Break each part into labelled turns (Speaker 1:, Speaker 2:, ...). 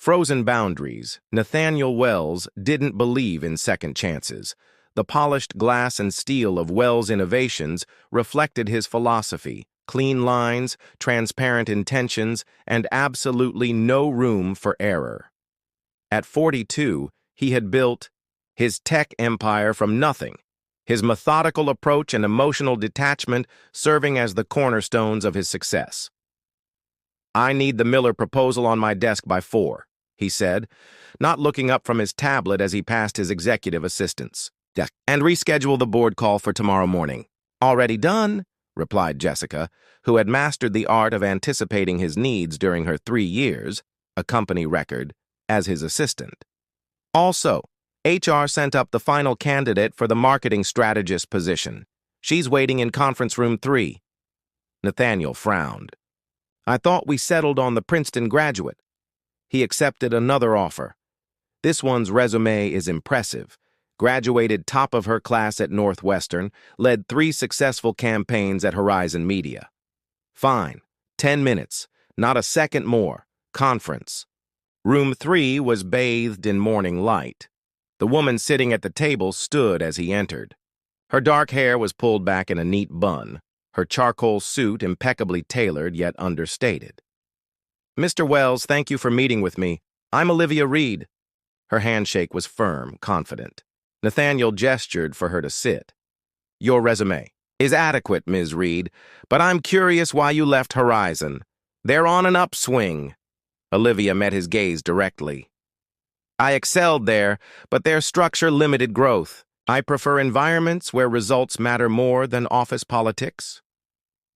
Speaker 1: Frozen boundaries. Nathaniel Wells didn't believe in second chances. The polished glass and steel of Wells' innovations reflected his philosophy: clean lines, transparent intentions, and absolutely no room for error. At 42, he had built his tech empire from nothing, his methodical approach and emotional detachment serving as the cornerstones of his success. "I need the Miller proposal on my desk by 4, he said, not looking up from his tablet as he passed his executive assistants. "And reschedule the board call for tomorrow morning." "Already done," replied Jessica, who had mastered the art of anticipating his needs during her 3 years, a company record, as his assistant. "Also, HR sent up the final candidate for the marketing strategist position. She's waiting in conference room 3. Nathaniel frowned. "I thought we settled on the Princeton graduate." He accepted another offer. This one's resume is impressive. Graduated top of her class at Northwestern, led 3 successful campaigns at Horizon Media. "Fine. 10 minutes. Not a second more. Conference." Room 3 was bathed in morning light. The woman sitting at the table stood as he entered. Her dark hair was pulled back in a neat bun, her charcoal suit impeccably tailored yet understated. "Mr. Wells, thank you for meeting with me. I'm Olivia Reed." Her handshake was firm, confident. Nathaniel gestured for her to sit. "Your resume is adequate, Ms. Reed, but I'm curious why you left Horizon. They're on an upswing." Olivia met his gaze directly. "I excelled there, but their structure limited growth. I prefer environments where results matter more than office politics."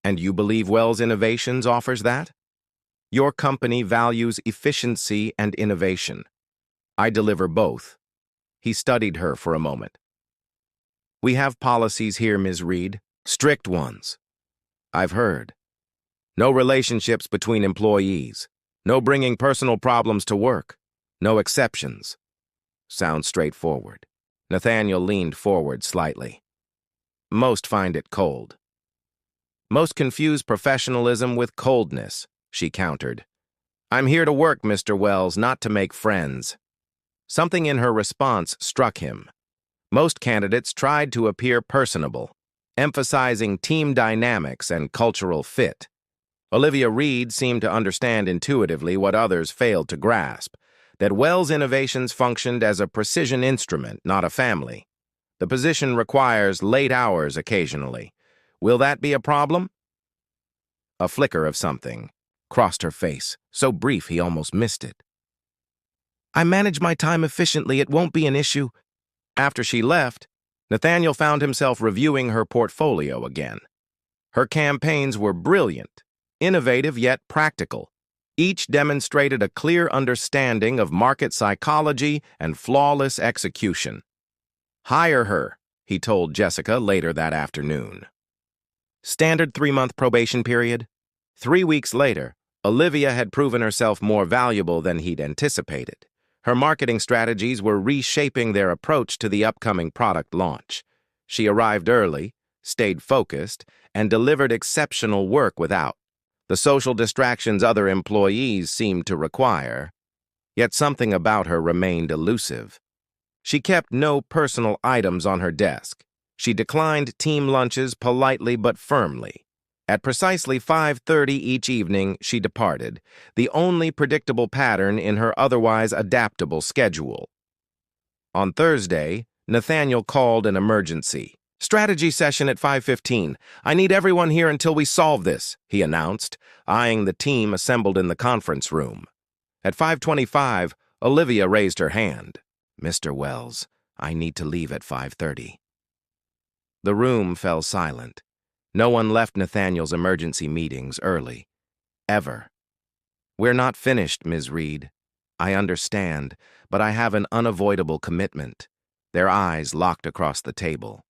Speaker 1: "And you believe Wells Innovations offers that?" "Your company values efficiency and innovation. I deliver both." He studied her for a moment. "We have policies here, Ms. Reed. Strict ones." "I've heard. No relationships between employees. No bringing personal problems to work. No exceptions." Sounds straightforward. Nathaniel leaned forward slightly. "Most find it cold." "Most confuse professionalism with coldness," she countered. "I'm here to work, Mr. Wells, not to make friends." Something in her response struck him. Most candidates tried to appear personable, emphasizing team dynamics and cultural fit. Olivia Reed seemed to understand intuitively what others failed to grasp, that Wells Innovations functioned as a precision instrument, not a family. The position requires late hours occasionally. Will that be a problem? A flicker of something crossed her face, so brief he almost missed it. "I manage my time efficiently. It won't be an issue." After she left, Nathaniel found himself reviewing her portfolio again. Her campaigns were brilliant, innovative yet practical. Each demonstrated a clear understanding of market psychology and flawless execution. "Hire her," he told Jessica later that afternoon. Standard 3-month probation period. 3 weeks later, Olivia had proven herself more valuable than he'd anticipated. Her marketing strategies were reshaping their approach to the upcoming product launch. She arrived early, stayed focused, and delivered exceptional work without the social distractions other employees seemed to require. Yet something about her remained elusive. She kept no personal items on her desk. She declined team lunches politely but firmly. At precisely 5:30 each evening, she departed, the only predictable pattern in her otherwise adaptable schedule. On Thursday, Nathaniel called an emergency. "Strategy session at 5:15. I need everyone here until we solve this," he announced, eyeing the team assembled in the conference room. At 5:25, Olivia raised her hand. "Mr. Wells, I need to leave at 5:30. The room fell silent. No one left Nathaniel's emergency meetings early. Ever. "We're not finished, Ms. Reed. I understand, but I have an unavoidable commitment." Their eyes locked across the table.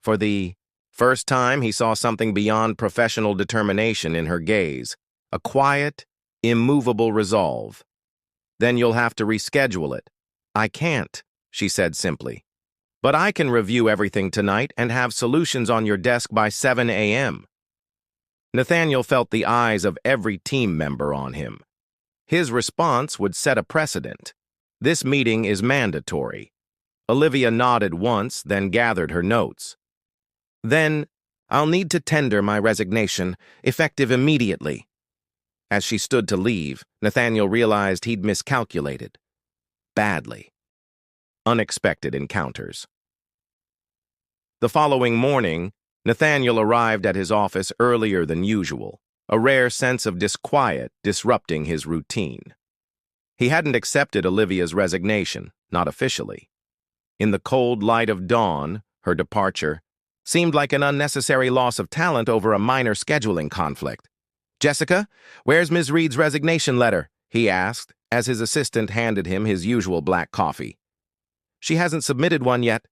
Speaker 1: For the first time, he saw something beyond professional determination in her gaze, a quiet, immovable resolve. "Then you'll have to reschedule it." "I can't," she said simply. "But I can review everything tonight and have solutions on your desk by 7 a.m. Nathaniel felt the eyes of every team member on him. His response would set a precedent. This meeting is mandatory. Olivia nodded once, then gathered her notes. Then, I'll need to tender my resignation, effective immediately. As she stood to leave, Nathaniel realized he'd miscalculated. Badly. Unexpected encounters. The following morning, Nathaniel arrived at his office earlier than usual, a rare sense of disquiet disrupting his routine. He hadn't accepted Olivia's resignation, not officially. In the cold light of dawn, her departure seemed like an unnecessary loss of talent over a minor scheduling conflict. "Jessica, where's Ms. Reed's resignation letter?" he asked, as his assistant handed him his usual black coffee. "She hasn't submitted one yet,"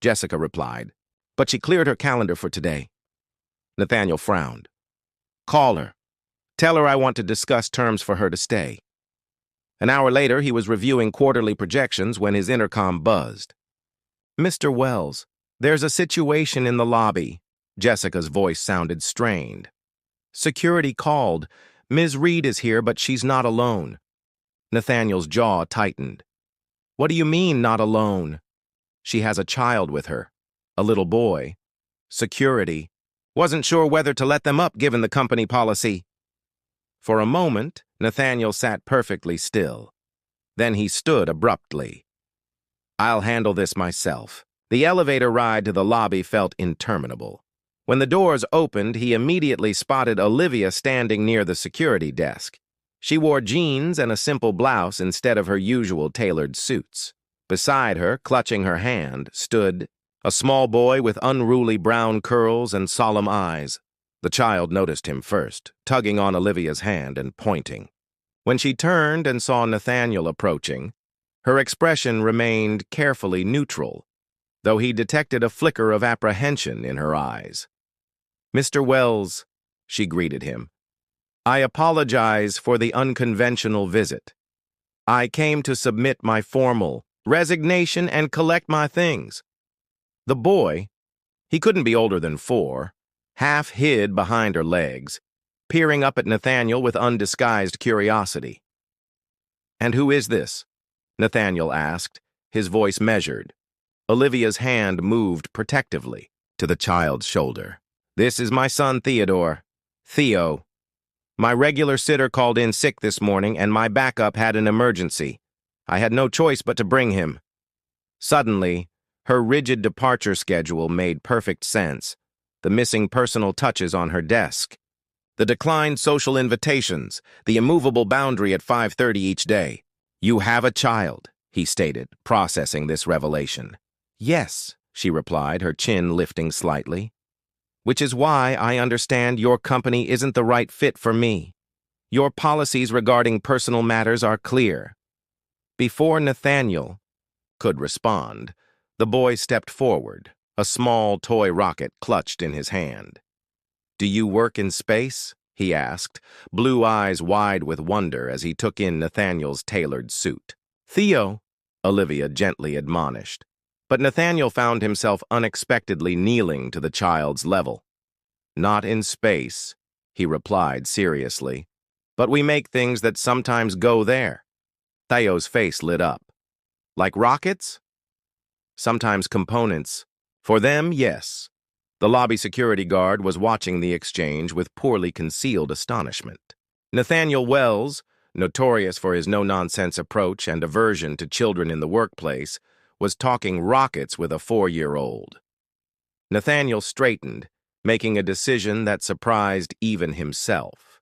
Speaker 1: Jessica replied, "but she cleared her calendar for today." Nathaniel frowned. "Call her. Tell her I want to discuss terms for her to stay." An hour later, he was reviewing quarterly projections when his intercom buzzed. "Mr. Wells, there's a situation in the lobby." Jessica's voice sounded strained. "Security called. Ms. Reed is here, but she's not alone." Nathaniel's jaw tightened. "What do you mean, not alone?" "She has a child with her. A little boy. Security wasn't sure whether to let them up given the company policy." For a moment, Nathaniel sat perfectly still. Then he stood abruptly. "I'll handle this myself." The elevator ride to the lobby felt interminable. When the doors opened, he immediately spotted Olivia standing near the security desk. She wore jeans and a simple blouse instead of her usual tailored suits. Beside her, clutching her hand, stood a small boy with unruly brown curls and solemn eyes. The child noticed him first, tugging on Olivia's hand and pointing. When she turned and saw Nathaniel approaching, her expression remained carefully neutral, though he detected a flicker of apprehension in her eyes. "Mr. Wells," she greeted him, "I apologize for the unconventional visit. I came to submit my formal resignation and collect my things." The boy, he couldn't be older than 4, half hid behind her legs, peering up at Nathaniel with undisguised curiosity. "And who is this?" Nathaniel asked, his voice measured. Olivia's hand moved protectively to the child's shoulder. "This is my son Theodore. Theo. My regular sitter called in sick this morning and my backup had an emergency. I had no choice but to bring him." Suddenly, her rigid departure schedule made perfect sense. The missing personal touches on her desk, the declined social invitations, the immovable boundary at 5:30 each day. "You have a child," he stated, processing this revelation. "Yes," she replied, her chin lifting slightly. "Which is why I understand your company isn't the right fit for me. Your policies regarding personal matters are clear." Before Nathaniel could respond, the boy stepped forward, a small toy rocket clutched in his hand. "Do you work in space?" he asked, blue eyes wide with wonder as he took in Nathaniel's tailored suit. "Theo," Olivia gently admonished. But Nathaniel found himself unexpectedly kneeling to the child's level. "Not in space," he replied seriously, "but we make things that sometimes go there." Theo's face lit up. "Like rockets?" "Sometimes components. For them, yes." The lobby security guard was watching the exchange with poorly concealed astonishment. Nathaniel Wells, notorious for his no-nonsense approach and aversion to children in the workplace, was talking rockets with a 4-year-old. Nathaniel straightened, making a decision that surprised even himself.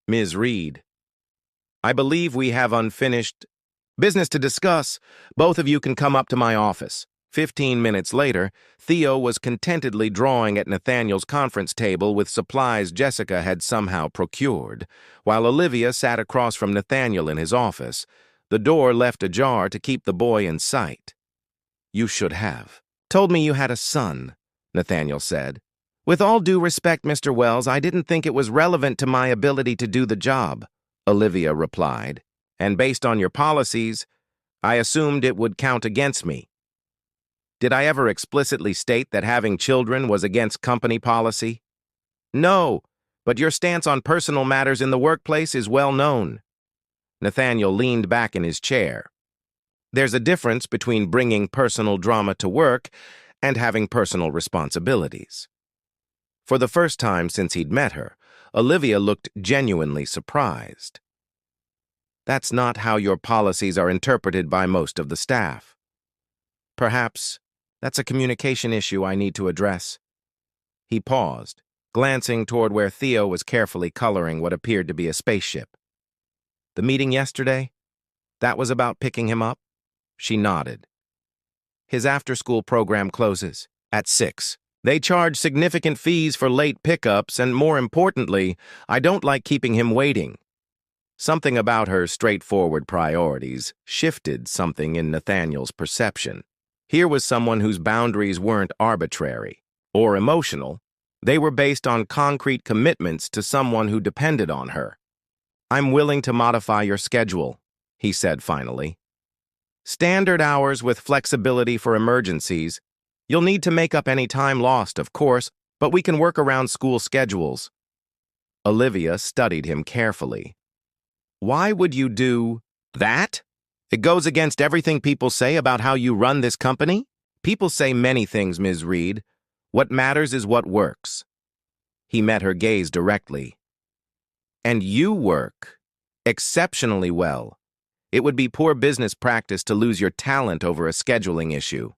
Speaker 1: "Ms. Reed, I believe we have unfinished business to discuss. Both of you can come up to my office." 15 minutes later, Theo was contentedly drawing at Nathaniel's conference table with supplies Jessica had somehow procured, while Olivia sat across from Nathaniel in his office, the door left ajar to keep the boy in sight. "You should have told me you had a son," Nathaniel said. "With all due respect, Mr. Wells, I didn't think it was relevant to my ability to do the job," Olivia replied. "And based on your policies, I assumed it would count against me." "Did I ever explicitly state that having children was against company policy?" "No, but your stance on personal matters in the workplace is well known." Nathaniel leaned back in his chair. "There's a difference between bringing personal drama to work and having personal responsibilities." For the first time since he'd met her, Olivia looked genuinely surprised. "That's not how your policies are interpreted by most of the staff. Perhaps that's a communication issue I need to address." He paused, glancing toward where Theo was carefully coloring what appeared to be a spaceship. "The meeting yesterday? That was about picking him up?" She nodded. "His after-school program closes at 6. They charge significant fees for late pickups, and more importantly, I don't like keeping him waiting." Something about her straightforward priorities shifted something in Nathaniel's perception. Here was someone whose boundaries weren't arbitrary or emotional. They were based on concrete commitments to someone who depended on her. "I'm willing to modify your schedule," he said finally. "Standard hours with flexibility for emergencies. You'll need to make up any time lost, of course, but we can work around school schedules." Olivia studied him carefully. "Why would you do that? It goes against everything people say about how you run this company." "People say many things, Ms. Reed. What matters is what works." He met her gaze directly. "And you work exceptionally well. It would be poor business practice to lose your talent over a scheduling issue."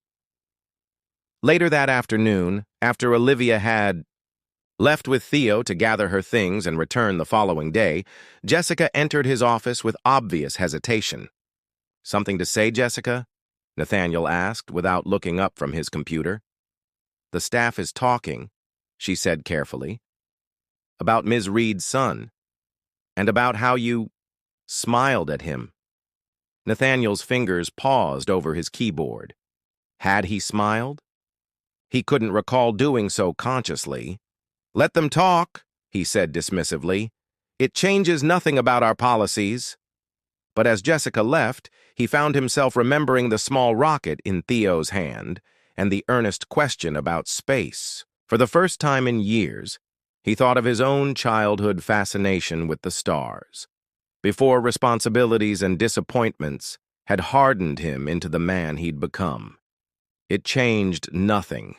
Speaker 1: Later that afternoon, after Olivia had left with Theo to gather her things and return the following day, Jessica entered his office with obvious hesitation. "Something to say, Jessica?" Nathaniel asked without looking up from his computer. "The staff is talking," she said carefully, "about Ms. Reed's son, and about how you smiled at him." Nathaniel's fingers paused over his keyboard. Had he smiled? He couldn't recall doing so consciously. "Let them talk," he said dismissively. "It changes nothing about our policies." But as Jessica left, he found himself remembering the small rocket in Theo's hand and the earnest question about space. For the first time in years, he thought of his own childhood fascination with the stars, before responsibilities and disappointments had hardened him into the man he'd become. It changed nothing,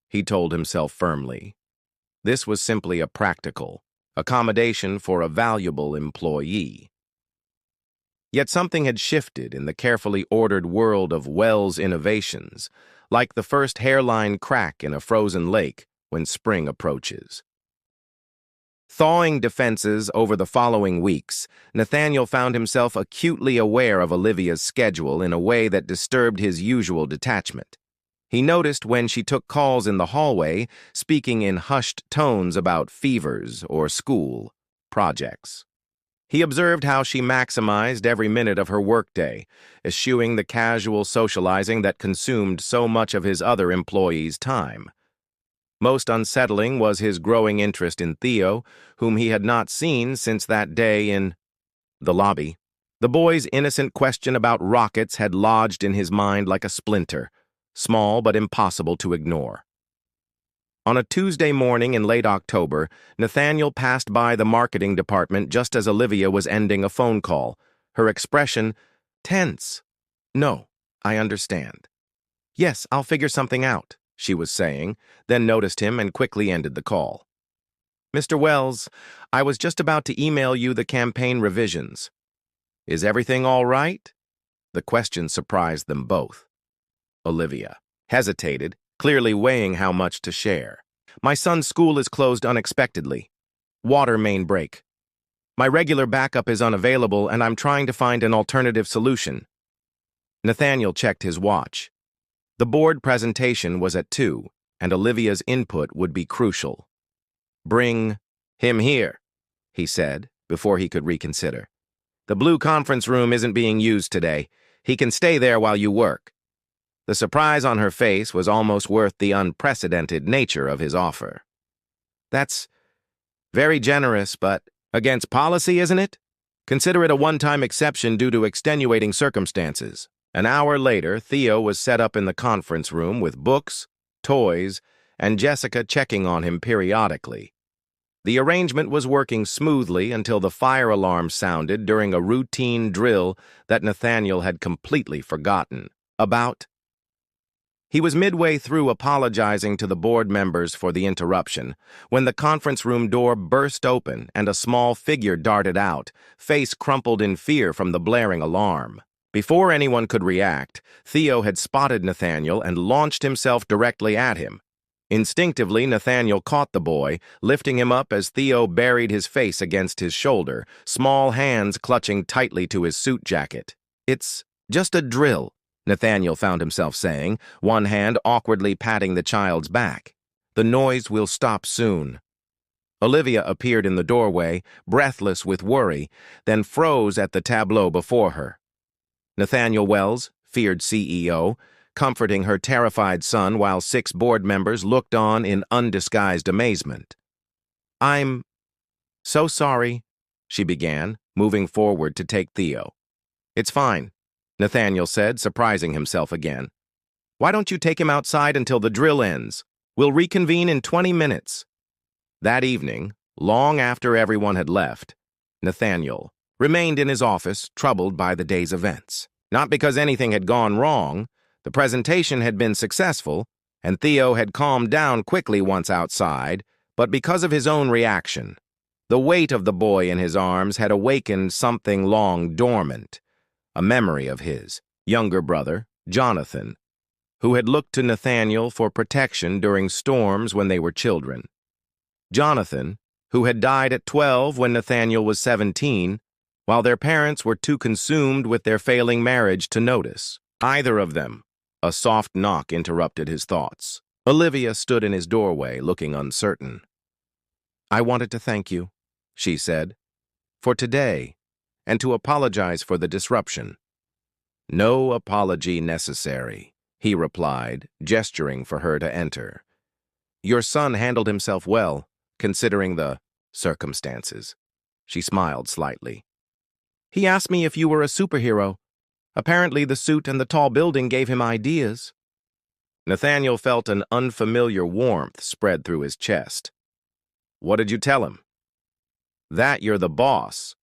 Speaker 1: he told himself firmly. This was simply a practical accommodation for a valuable employee. Yet something had shifted in the carefully ordered world of Wells innovations, like the first hairline crack in a frozen lake when spring approaches. Thawing defenses over the following weeks, Nathaniel found himself acutely aware of Olivia's schedule in a way that disturbed his usual detachment. He noticed when she took calls in the hallway, speaking in hushed tones about fevers or school projects. He observed how she maximized every minute of her workday, eschewing the casual socializing that consumed so much of his other employees' time. Most unsettling was his growing interest in Theo, whom he had not seen since that day in the lobby. The boy's innocent question about rockets had lodged in his mind like a splinter, small but impossible to ignore. On a Tuesday morning in late October, Nathaniel passed by the marketing department just as Olivia was ending a phone call, her expression tense. "No, I understand. Yes, I'll figure something out," she was saying, then noticed him and quickly ended the call. "Mr. Wells, I was just about to email you the campaign revisions." "Is everything all right?" The question surprised them both. Olivia hesitated, clearly weighing how much to share. "My son's school is closed unexpectedly. Water main break. My regular backup is unavailable, and I'm trying to find an alternative solution." Nathaniel checked his watch. The board presentation was at 2, and Olivia's input would be crucial. "Bring him here," he said, before he could reconsider. "The blue conference room isn't being used today. He can stay there while you work." The surprise on her face was almost worth the unprecedented nature of his offer. "That's very generous, but against policy, isn't it? Consider it a one-time exception due to extenuating circumstances." An hour later, Theo was set up in the conference room with books, toys, and Jessica checking on him periodically. The arrangement was working smoothly until the fire alarm sounded during a routine drill that Nathaniel had completely forgotten about. He was midway through apologizing to the board members for the interruption when the conference room door burst open and a small figure darted out, face crumpled in fear from the blaring alarm. Before anyone could react, Theo had spotted Nathaniel and launched himself directly at him. Instinctively, Nathaniel caught the boy, lifting him up as Theo buried his face against his shoulder, small hands clutching tightly to his suit jacket. "It's just a drill," Nathaniel found himself saying, one hand awkwardly patting the child's back. "The noise will stop soon." Olivia appeared in the doorway, breathless with worry, then froze at the tableau before her. Nathaniel Wells, feared CEO, comforting her terrified son while 6 board members looked on in undisguised amazement. "I'm so sorry," she began, moving forward to take Theo. "It's fine," Nathaniel said, surprising himself again. "Why don't you take him outside until the drill ends? We'll reconvene in 20 minutes. That evening, long after everyone had left, Nathaniel remained in his office, troubled by the day's events. Not because anything had gone wrong. The presentation had been successful, and Theo had calmed down quickly once outside, but because of his own reaction. The weight of the boy in his arms had awakened something long dormant, a memory of his younger brother, Jonathan, who had looked to Nathaniel for protection during storms when they were children. Jonathan, who had died at 12 when Nathaniel was 17, while their parents were too consumed with their failing marriage to notice. Either of them. A soft knock interrupted his thoughts. Olivia stood in his doorway, looking uncertain. "I wanted to thank you," she said, "for today, and to apologize for the disruption." "No apology necessary," he replied, gesturing for her to enter. "Your son handled himself well, considering the circumstances." She smiled slightly. "He asked me if you were a superhero. Apparently the suit and the tall building gave him ideas." Nathaniel felt an unfamiliar warmth spread through his chest. "What did you tell him?" "That you're the boss,"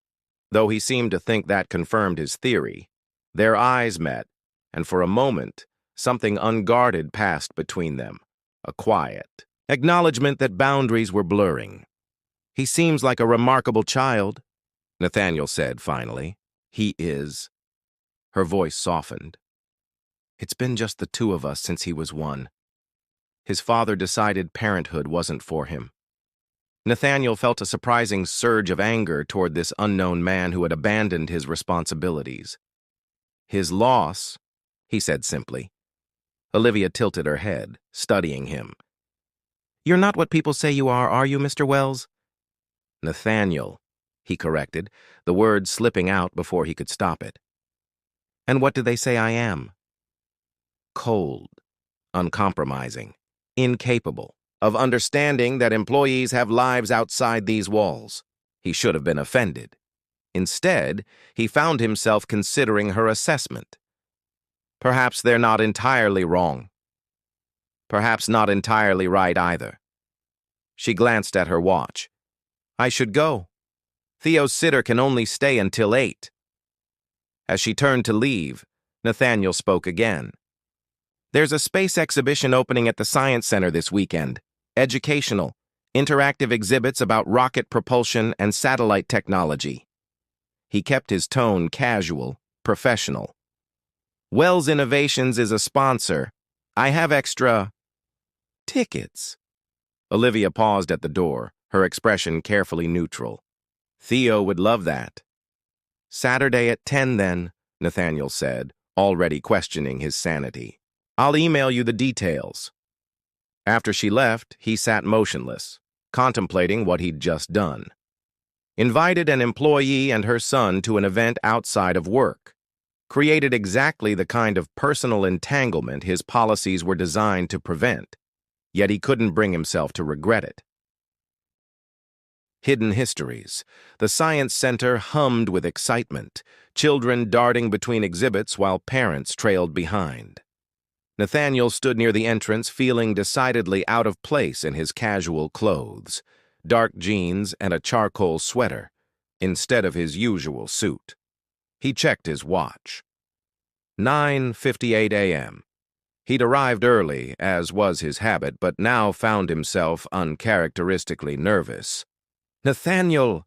Speaker 1: though he seemed to think that confirmed his theory. Their eyes met, and for a moment, something unguarded passed between them, a quiet acknowledgement that boundaries were blurring. "He seems like a remarkable child," Nathaniel said finally. "He is." Her voice softened. "It's been just the 2 of us since he was 1. His father decided parenthood wasn't for him." Nathaniel felt a surprising surge of anger toward this unknown man who had abandoned his responsibilities. "His loss," he said simply. Olivia tilted her head, studying him. "You're not what people say you are you, Mr. Wells?" "Nathaniel," he corrected, the word slipping out before he could stop it. "And what do they say I am?" "Cold, uncompromising, incapable of understanding that employees have lives outside these walls." He should have been offended. Instead, he found himself considering her assessment. Perhaps they're not entirely wrong. Perhaps not entirely right either. She glanced at her watch. "I should go. Theo's sitter can only stay until 8. As she turned to leave, Nathaniel spoke again. "There's a space exhibition opening at the Science Center this weekend. Educational, interactive exhibits about rocket propulsion and satellite technology." He kept his tone casual, professional. "Wells Innovations is a sponsor. I have extra tickets." Olivia paused at the door, her expression carefully neutral. "Theo would love that." "Saturday at 10 then," Nathaniel said, already questioning his sanity. "I'll email you the details." After she left, he sat motionless, contemplating what he'd just done. Invited an employee and her son to an event outside of work. Created exactly the kind of personal entanglement his policies were designed to prevent. Yet he couldn't bring himself to regret it. Hidden histories. The Science Center hummed with excitement, children darting between exhibits while parents trailed behind. Nathaniel stood near the entrance feeling decidedly out of place in his casual clothes. dark jeans, and a charcoal sweater, instead of his usual suit. He checked his watch. 9:58 a.m. He'd arrived early, as was his habit, but now found himself uncharacteristically nervous. "Nathaniel!"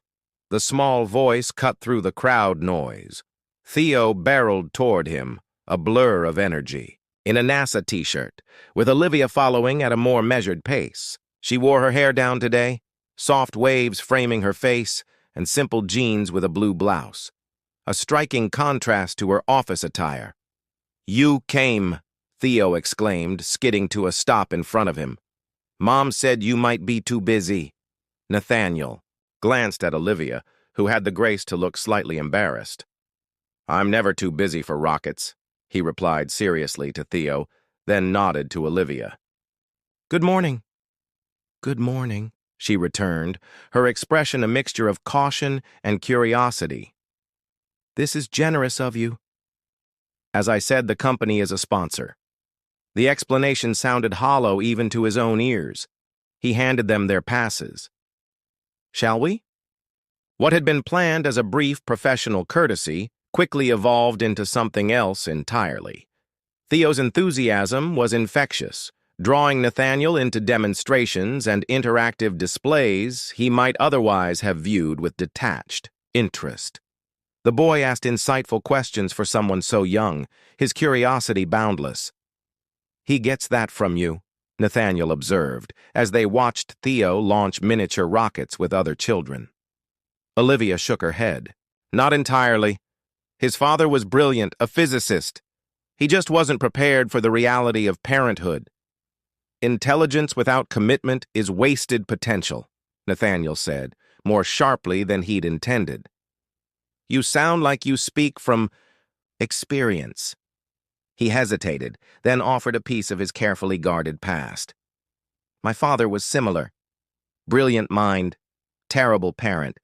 Speaker 1: The small voice cut through the crowd noise. Theo barreled toward him, a blur of energy, in a NASA t-shirt, with Olivia following at a more measured pace. She wore her hair down today, soft waves framing her face, and simple jeans with a blue blouse, a striking contrast to her office attire. "You came," Theo exclaimed, skidding to a stop in front of him. "Mom said you might be too busy." Nathaniel glanced at Olivia, who had the grace to look slightly embarrassed. "I'm never too busy for rockets," he replied seriously to Theo, then nodded to Olivia. "Good morning." "Good morning," she returned, her expression a mixture of caution and curiosity. "This is generous of you." "As I said, the company is a sponsor." The explanation sounded hollow even to his own ears. He handed them their passes. "Shall we?" What had been planned as a brief professional courtesy quickly evolved into something else entirely. Theo's enthusiasm was infectious, drawing Nathaniel into demonstrations and interactive displays he might otherwise have viewed with detached interest. The boy asked insightful questions for someone so young, his curiosity boundless. "He gets that from you," Nathaniel observed, as they watched Theo launch miniature rockets with other children. Olivia shook her head. "Not entirely. His father was brilliant, a physicist. He just wasn't prepared for the reality of parenthood. Intelligence without commitment is wasted potential," Nathaniel said, more sharply than he'd intended. "You sound like you speak from experience." He hesitated, then offered a piece of his carefully guarded past. "My father was similar. Brilliant mind, terrible parent.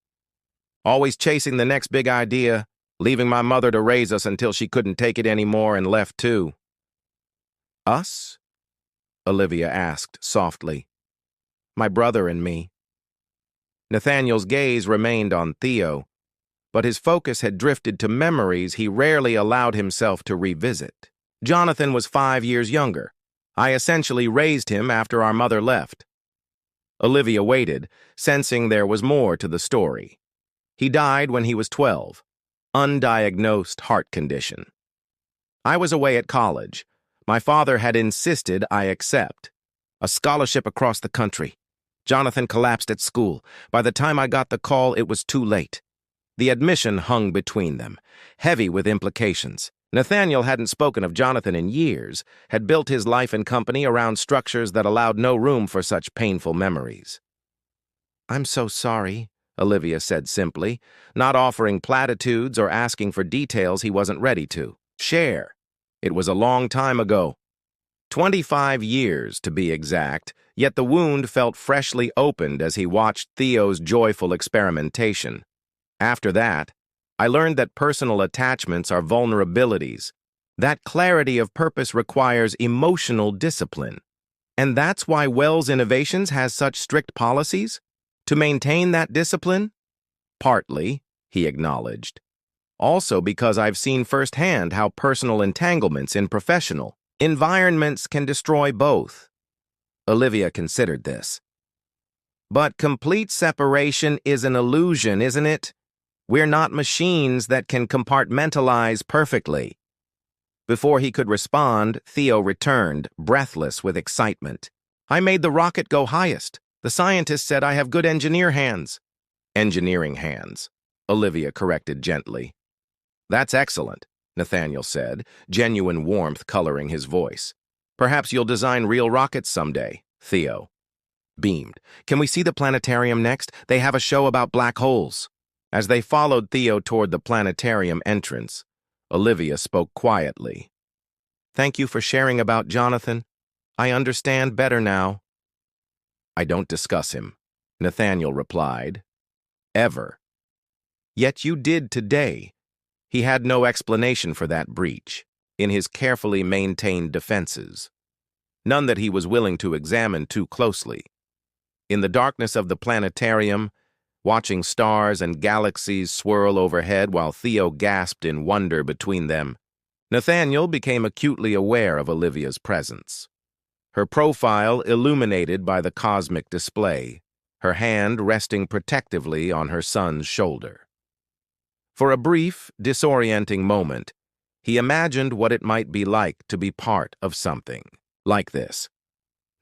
Speaker 1: Always chasing the next big idea, leaving my mother to raise us until she couldn't take it anymore and left too." "Us?" Olivia asked softly. "My brother and me." Nathaniel's gaze remained on Theo, but his focus had drifted to memories he rarely allowed himself to revisit. "Jonathan was 5 years younger. I essentially raised him after our mother left." Olivia waited, sensing there was more to the story. "He died when he was 12. Undiagnosed heart condition. I was away at college. My father had insisted I accept. A scholarship across the country. Jonathan collapsed at school. By the time I got the call, it was too late. The admission hung between them, heavy with implications. Nathaniel hadn't spoken of Jonathan in years, had built his life and company around structures that allowed no room for such painful memories. "I'm so sorry," Olivia said simply, not offering platitudes or asking for details he wasn't ready to share. It was a long time ago. 25 years, to be exact, yet the wound felt freshly opened as he watched Theo's joyful experimentation. After that, I learned that personal attachments are vulnerabilities. That clarity of purpose requires emotional discipline. And that's why Wells Innovations has such strict policies? To maintain that discipline? Partly, he acknowledged. Also because I've seen firsthand how personal entanglements in professional environments can destroy both. Olivia considered this. But complete separation is an illusion, isn't it? We're not machines that can compartmentalize perfectly. Before he could respond, Theo returned, breathless with excitement. "I made the rocket go highest. The scientist said I have good engineer hands." "Engineering hands," Olivia corrected gently. "That's excellent," Nathaniel said, genuine warmth coloring his voice. "Perhaps you'll design real rockets someday," Theo beamed. "Can we see the planetarium next? They have a show about black holes." As they followed Theo toward the planetarium entrance, Olivia spoke quietly. "Thank you for sharing about Jonathan. I understand better now." "I don't discuss him," Nathaniel replied. "Ever. Yet you did today." He had no explanation for that breach in his carefully maintained defenses. None that he was willing to examine too closely. In the darkness of the planetarium, watching stars and galaxies swirl overhead while Theo gasped in wonder between them, Nathaniel became acutely aware of Olivia's presence. Her profile illuminated by the cosmic display, her hand resting protectively on her son's shoulder. For a brief, disorienting moment, he imagined what it might be like to be part of something like this.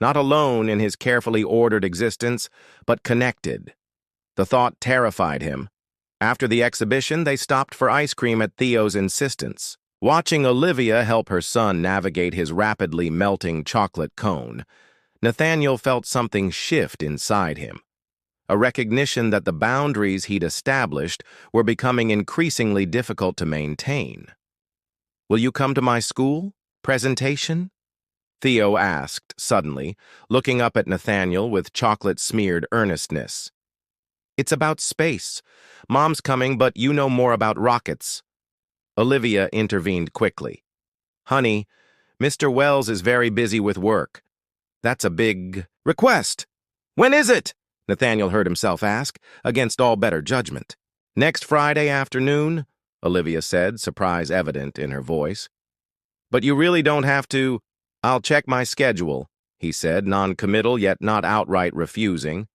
Speaker 1: Not alone in his carefully ordered existence, but connected. The thought terrified him. After the exhibition, they stopped for ice cream at Theo's insistence. Watching Olivia help her son navigate his rapidly melting chocolate cone, Nathaniel felt something shift inside him. A recognition that the boundaries he'd established were becoming increasingly difficult to maintain. "Will you come to my school presentation?" Theo asked suddenly, looking up at Nathaniel with chocolate-smeared earnestness. "It's about space. Mom's coming, but you know more about rockets." Olivia intervened quickly. "Honey, Mr. Wells is very busy with work. That's a big request. When is it?" Nathaniel heard himself ask, against all better judgment. "Next Friday afternoon," Olivia said, surprise evident in her voice. "But you really don't have to." "I'll check my schedule," he said, non-committal yet not outright refusing,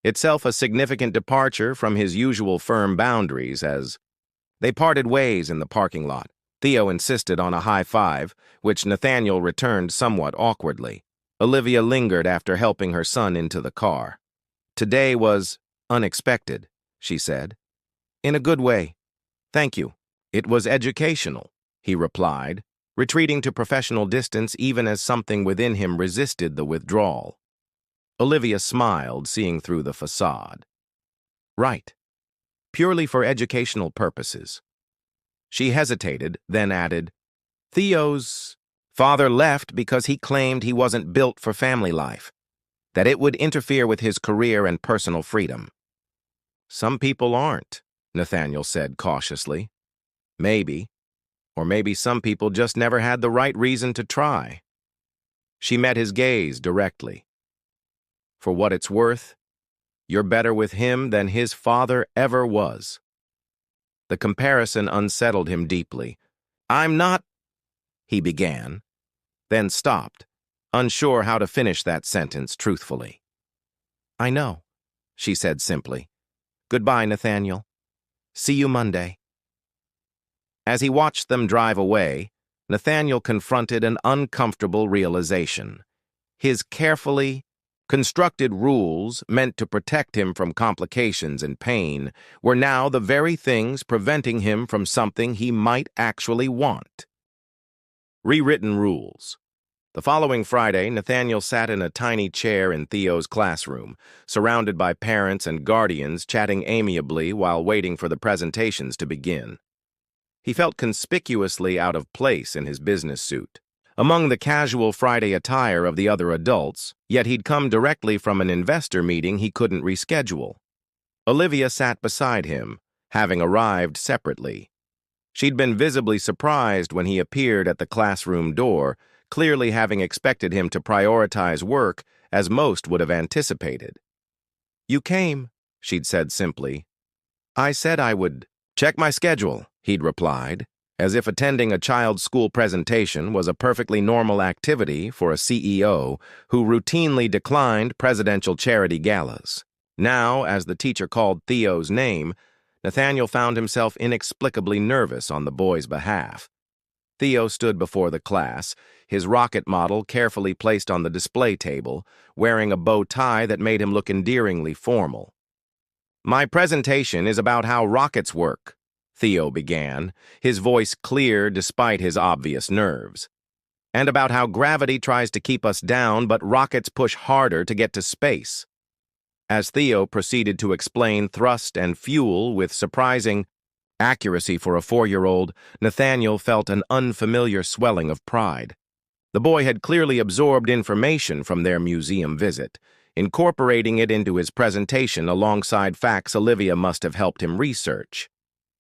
Speaker 1: itself a significant departure from his usual firm boundaries as they parted ways in the parking lot. Theo insisted on a high five, which Nathaniel returned somewhat awkwardly. Olivia lingered after helping her son into the car. "Today was unexpected," she said. "In a good way. Thank you." "It was educational," he replied, retreating to professional distance even as something within him resisted the withdrawal. Olivia smiled, seeing through the facade. "Right. Purely for educational purposes." She hesitated, then added, "Theo's father left because he claimed he wasn't built for family life, that it would interfere with his career and personal freedom." "Some people aren't," Nathaniel said cautiously. "Maybe. Or maybe some people just never had the right reason to try." She met his gaze directly. "For what it's worth, you're better with him than his father ever was." The comparison unsettled him deeply. "I'm not," he began, then stopped, unsure how to finish that sentence truthfully. "I know," she said simply. "Goodbye, Nathaniel. See you Monday." As he watched them drive away, Nathaniel confronted an uncomfortable realization. His carefully constructed rules meant to protect him from complications and pain were now the very things preventing him from something he might actually want. Rewritten rules. The following Friday, Nathaniel sat in a tiny chair in Theo's classroom, surrounded by parents and guardians chatting amiably while waiting for the presentations to begin. He felt conspicuously out of place in his business suit, among the casual Friday attire of the other adults, yet he'd come directly from an investor meeting he couldn't reschedule. Olivia sat beside him, having arrived separately. She'd been visibly surprised when he appeared at the classroom door, clearly having expected him to prioritize work as most would have anticipated. "You came," she'd said simply. "I said I would check my schedule," he'd replied, as if attending a child's school presentation was a perfectly normal activity for a CEO who routinely declined presidential charity galas. Now, as the teacher called Theo's name, Nathaniel found himself inexplicably nervous on the boy's behalf. Theo stood before the class, his rocket model carefully placed on the display table, wearing a bow tie that made him look endearingly formal. "My presentation is about how rockets work," Theo began, his voice clear despite his obvious nerves, "and about how gravity tries to keep us down, but rockets push harder to get to space." As Theo proceeded to explain thrust and fuel with surprising accuracy for a 4-year-old, Nathaniel felt an unfamiliar swelling of pride. The boy had clearly absorbed information from their museum visit, incorporating it into his presentation alongside facts Olivia must have helped him research.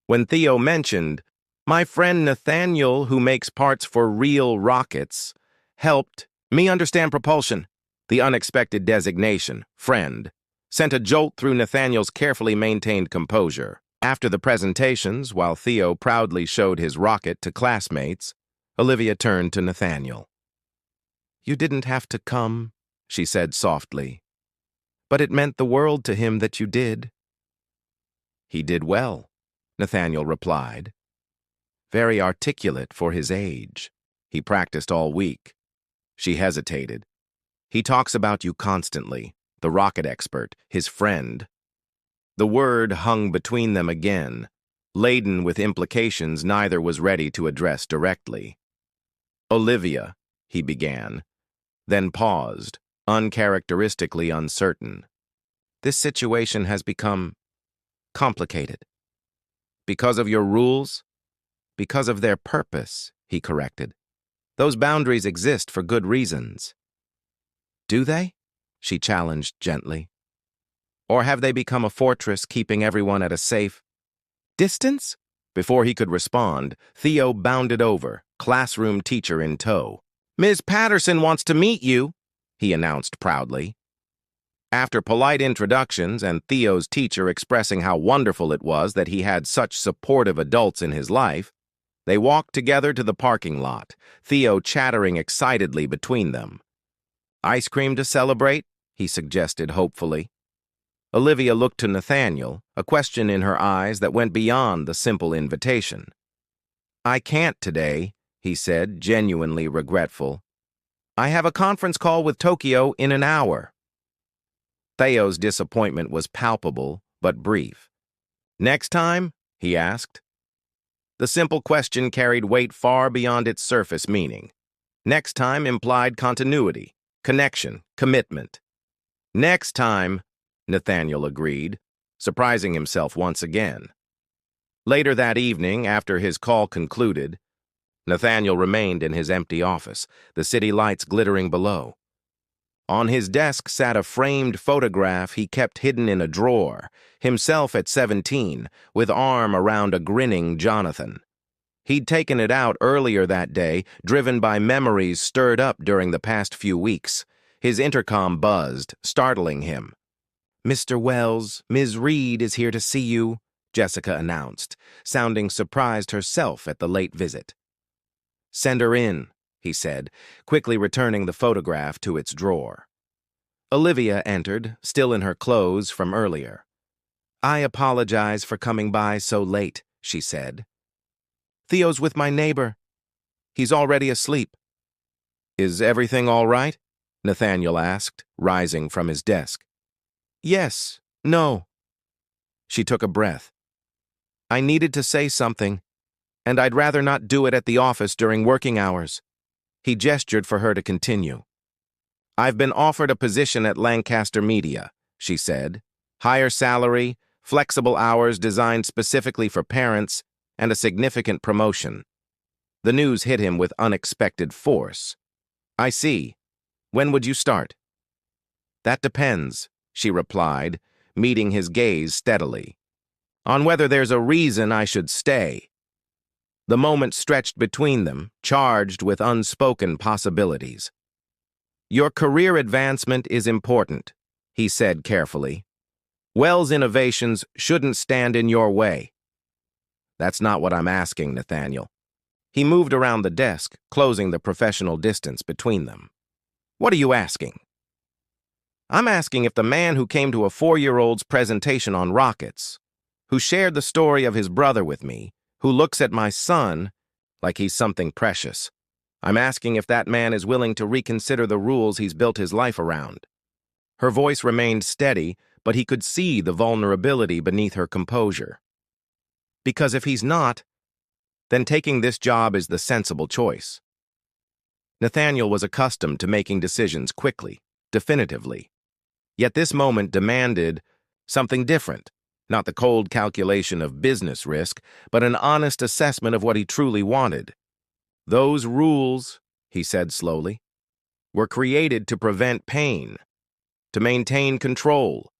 Speaker 1: When Theo mentioned, "My friend Nathaniel, who makes parts for real rockets, helped me understand propulsion," the unexpected designation, friend, sent a jolt through Nathaniel's carefully maintained composure. After the presentations, while Theo proudly showed his rocket to classmates, Olivia turned to Nathaniel. "You didn't have to come," she said softly, "but it meant the world to him that you did." "He did well," Nathaniel replied. "Very articulate for his age. He practiced all week." She hesitated. "He talks about you constantly, the rocket expert, his friend." The word hung between them again, laden with implications neither was ready to address directly. "Olivia," he began, then paused, uncharacteristically uncertain. "This situation has become complicated." "Because of your rules?" "Because of their purpose," he corrected. "Those boundaries exist for good reasons." "Do they?" she challenged gently. "Or have they become a fortress keeping everyone at a safe distance?" Before he could respond, Theo bounded over, classroom teacher in tow. "Ms. Patterson wants to meet you," he announced proudly. After polite introductions and Theo's teacher expressing how wonderful it was that he had such supportive adults in his life, they walked together to the parking lot, Theo chattering excitedly between them. "Ice cream to celebrate?" he suggested hopefully. Olivia looked to Nathaniel, a question in her eyes that went beyond the simple invitation. "I can't today," he said, genuinely regretful. "I have a conference call with Tokyo in an hour." Theo's disappointment was palpable, but brief. "Next time?" he asked. The simple question carried weight far beyond its surface meaning. Next time implied continuity, connection, commitment. "Next time," Nathaniel agreed, surprising himself once again. Later that evening, after his call concluded, Nathaniel remained in his empty office, the city lights glittering below. On his desk sat a framed photograph he kept hidden in a drawer, himself at 17, with arm around a grinning Jonathan. He'd taken it out earlier that day, driven by memories stirred up during the past few weeks. His intercom buzzed, startling him. "Mr. Wells, Ms. Reed is here to see you," Jessica announced, sounding surprised herself at the late visit. "Send her in," he said, quickly returning the photograph to its drawer. Olivia entered, still in her clothes from earlier. "I apologize for coming by so late," she said. "Theo's with my neighbor. He's already asleep." "Is everything all right?" Nathaniel asked, rising from his desk. "Yes, no." She took a breath. "I needed to say something, and I'd rather not do it at the office during working hours." He gestured for her to continue. "I've been offered a position at Lancaster Media," she said. "Higher salary, flexible hours designed specifically for parents, and a significant promotion." The news hit him with unexpected force. "I see. When would you start?" "That depends," she replied, meeting his gaze steadily. "On whether there's a reason I should stay." The moment stretched between them, charged with unspoken possibilities. "Your career advancement is important," he said carefully. "Wells Innovations shouldn't stand in your way." "That's not what I'm asking, Nathaniel." He moved around the desk, closing the professional distance between them. "What are you asking?" "I'm asking if the man who came to a 4-year-old's presentation on rockets, who shared the story of his brother with me, who looks at my son like he's something precious. I'm asking if that man is willing to reconsider the rules he's built his life around." Her voice remained steady, but he could see the vulnerability beneath her composure. "Because if he's not, then taking this job is the sensible choice." Nathaniel was accustomed to making decisions quickly, definitively. Yet this moment demanded something different, not the cold calculation of business risk, but an honest assessment of what he truly wanted. "Those rules," he said slowly, "were created to prevent pain, to maintain control.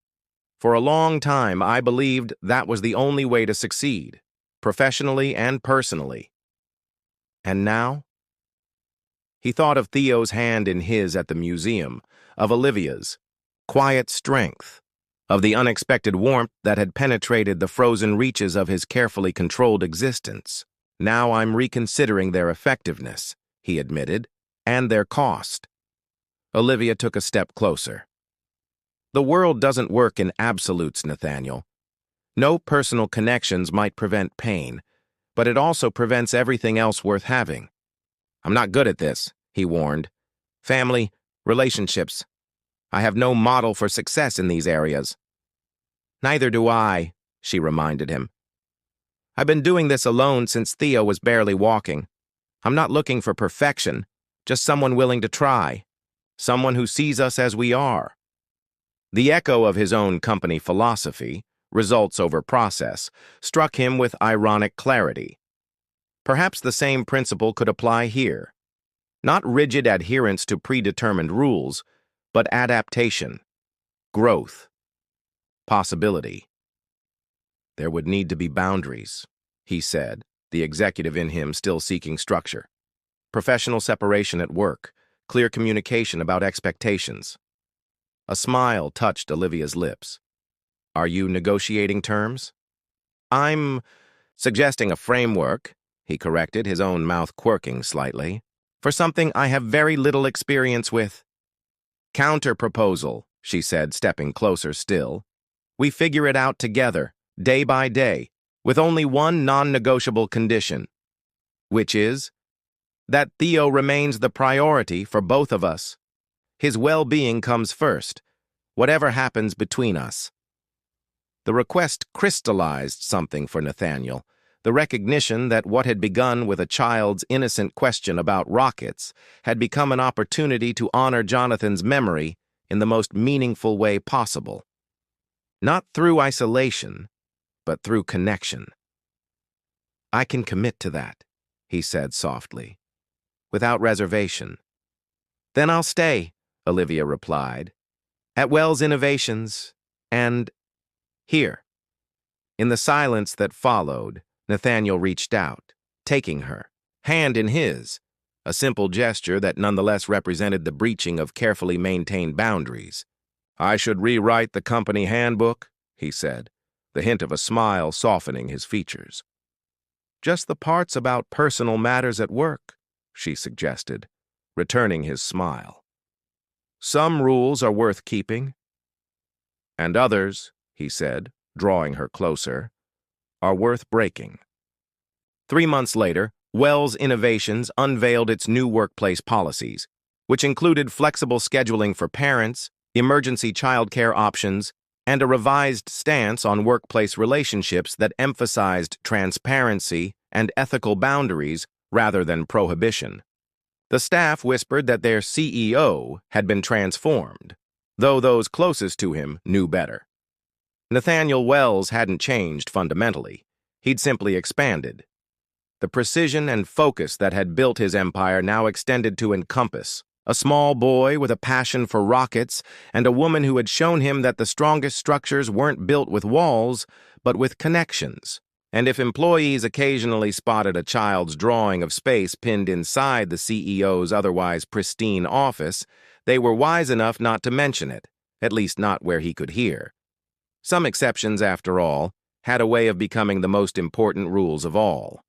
Speaker 1: For a long time, I believed that was the only way to succeed, professionally and personally. And now?" He thought of Theo's hand in his at the museum, of Olivia's, quiet strength, of the unexpected warmth that had penetrated the frozen reaches of his carefully controlled existence. Now I'm reconsidering their effectiveness, he admitted, and their cost. Olivia took a step closer. The world doesn't work in absolutes, Nathaniel. No personal connections might prevent pain, but it also prevents everything else worth having. I'm not good at this, he warned. Family, relationships. I have no model for success in these areas. Neither do I, she reminded him. I've been doing this alone since Theo was barely walking. I'm not looking for perfection, just someone willing to try. Someone who sees us as we are. The echo of his own company philosophy, results over process, struck him with ironic clarity. Perhaps the same principle could apply here. Not rigid adherence to predetermined rules, but adaptation, growth, possibility. There would need to be boundaries, he said, the executive in him still seeking structure. Professional separation at work, clear communication about expectations. A smile touched Olivia's lips. Are you negotiating terms? I'm suggesting a framework, he corrected, his own mouth quirking slightly, for something I have very little experience with. Counter-proposal, she said, stepping closer still. We figure it out together, day by day, with only one non-negotiable condition, which is that Theo remains the priority for both of us. His well-being comes first, whatever happens between us. The request crystallized something for Nathaniel, the recognition that what had begun with a child's innocent question about rockets had become an opportunity to honor Jonathan's memory in the most meaningful way possible. Not through isolation, but through connection. I can commit to that, he said softly, without reservation. Then I'll stay, Olivia replied, at Wells Innovations, and here. In the silence that followed, Nathaniel reached out, taking her, hand in his, a simple gesture that nonetheless represented the breaching of carefully maintained boundaries. I should rewrite the company handbook, he said, the hint of a smile softening his features. Just the parts about personal matters at work, she suggested, returning his smile. Some rules are worth keeping, and others, he said, drawing her closer, are worth breaking. 3 months later, Wells Innovations unveiled its new workplace policies, which included flexible scheduling for parents, emergency childcare options, and a revised stance on workplace relationships that emphasized transparency and ethical boundaries rather than prohibition. The staff whispered that their CEO had been transformed, though those closest to him knew better. Nathaniel Wells hadn't changed fundamentally. He'd simply expanded. The precision and focus that had built his empire now extended to encompass a small boy with a passion for rockets and a woman who had shown him that the strongest structures weren't built with walls, but with connections. And if employees occasionally spotted a child's drawing of space pinned inside the CEO's otherwise pristine office, they were wise enough not to mention it, at least not where he could hear. Some exceptions, after all, had a way of becoming the most important rules of all.